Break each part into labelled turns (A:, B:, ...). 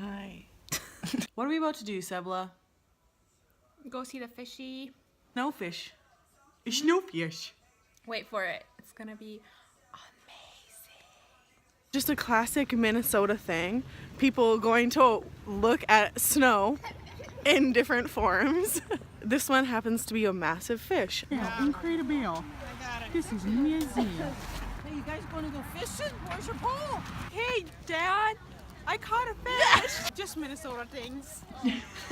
A: Hi. What are we about to do, Seble?
B: Go see the fishy.
A: No fish. It's no fish.
B: Wait for it. It's gonna be amazing.
A: Just a classic Minnesota thing. People going to look at snow in different forms. This one happens to be a massive fish.
C: Yeah, incredible. This is amazing.
D: Hey, you guys going to go fishing? Where's your pole?
A: Hey, Dad! I caught a fish!
D: Just Minnesota things.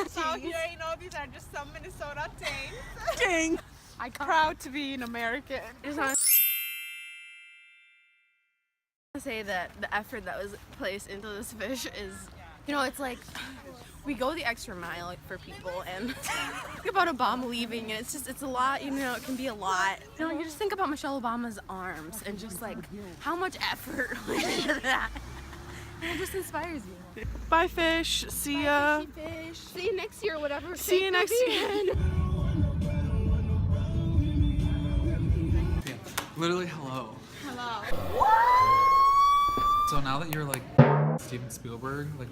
D: So here, you know, these are just some Minnesota things.
A: Dang!
D: I'm proud to be an American.
B: Just want to say that the effort that was placed into this fish is, you know, it's like we go the extra mile for people, and think about Obama leaving, and it's a lot, you know, it can be a lot. You know, you just think about Michelle Obama's arms and just like how much effort went into that. And it just inspires you.
A: Bye, fish. See ya.
B: Fish. See you next year, whatever.
A: See you next year.
E: Literally, hello.
D: Hello.
E: So now that you're like Steven Spielberg, like,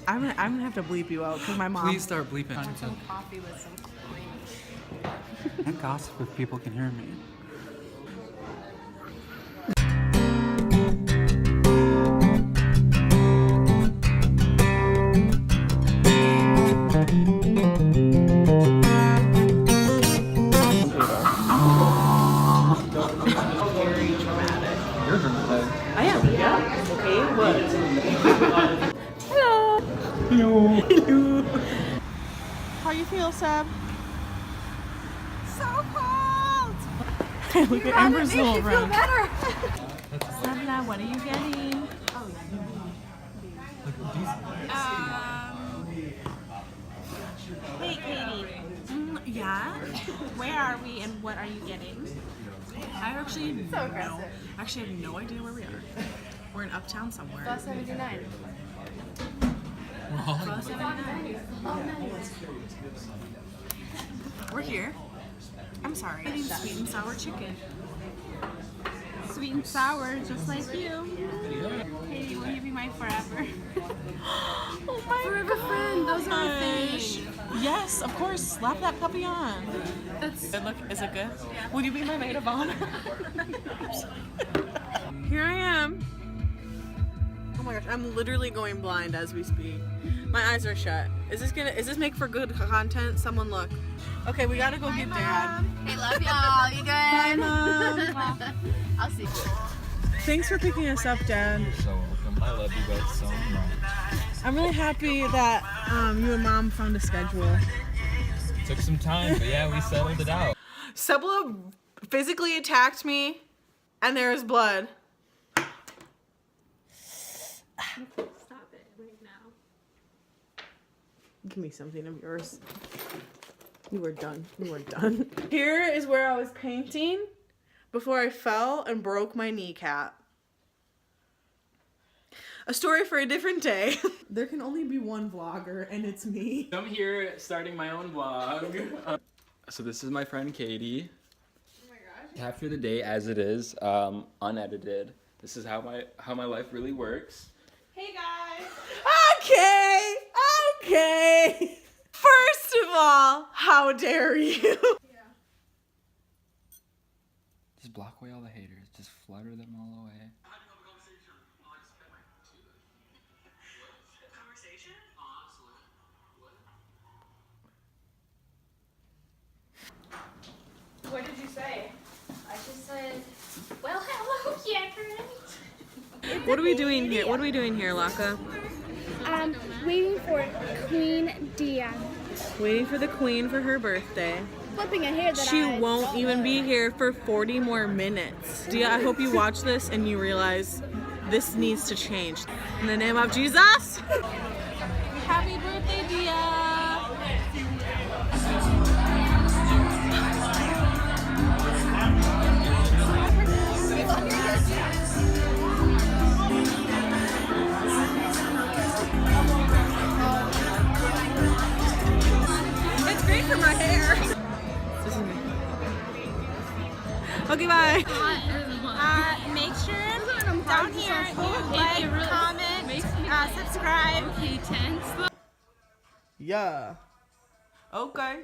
A: I'm gonna have to bleep you out because my mom.
E: please start bleeping.
B: Some coffee with some cream.
E: And gossip if people can hear me. You're dramatic.
A: I am. Yeah. Okay. What? Hello.
E: Hello.
A: Hello. How you feel, Seb?
D: So cold.
A: Look at Amber's little run.
B: better.
A: Sebla, what are you getting?
D: Hey, Katie.
A: Yeah.
D: Where are we and what are you getting?
A: I actually have no idea where we are. We're in Uptown somewhere.
B: Bus 79.
A: Bus 79. We're here. I'm sorry. Eating sweet and sour chicken.
D: Sweet and sour, just like you. Katie, will you be my forever?
A: Oh my
B: Forever friend, those are our
A: gosh. Yes, of course. Slap that puppy on. Is it good? Would you be my maid of honor? Here I am. Oh my gosh, I'm literally going blind as we speak. My eyes are shut. Is this make for good content? Someone look. Okay, we gotta go get Dad.
B: Hey, love y'all. You good?
A: Bye, Mom.
B: I'll see you.
A: Thanks for picking us up, Dad.
E: You're so welcome. I love you both so much.
A: I'm really happy that you and Mom found a schedule.
E: Took some time, but yeah, we settled it out.
A: Seble physically attacked me, and there is blood.
D: Stop it right now.
A: Give me something of yours. You were done. You were done. Here is where I was painting before I fell and broke my kneecap. A story for a different day. There can only be one vlogger, and it's me.
F: I'm here starting my own vlog. So this is my friend Katie.
B: Oh my gosh.
F: Capture the day as it is, unedited. This is how my life really works.
D: Hey, guys.
A: Okay. Okay. First of all, how dare you?
F: Just block away all the haters. Just flutter them all away.
B: What did you say? I just said, well, hello, yeah, great.
A: What are we doing here? What are we doing here, Laka?
G: Waiting for Queen Deya.
A: Waiting for the queen for her birthday.
G: Flipping a hair that
A: She
G: I
A: won't even be here for 40 more minutes. Deya, I hope you watch this and you realize this needs to change. In the name of Jesus!
D: Happy birthday, Deya.
A: It's great for my hair. This is me. Okay, bye.
D: Make sure down here you like, comment, subscribe. subscribe.
A: Yeah. Okay.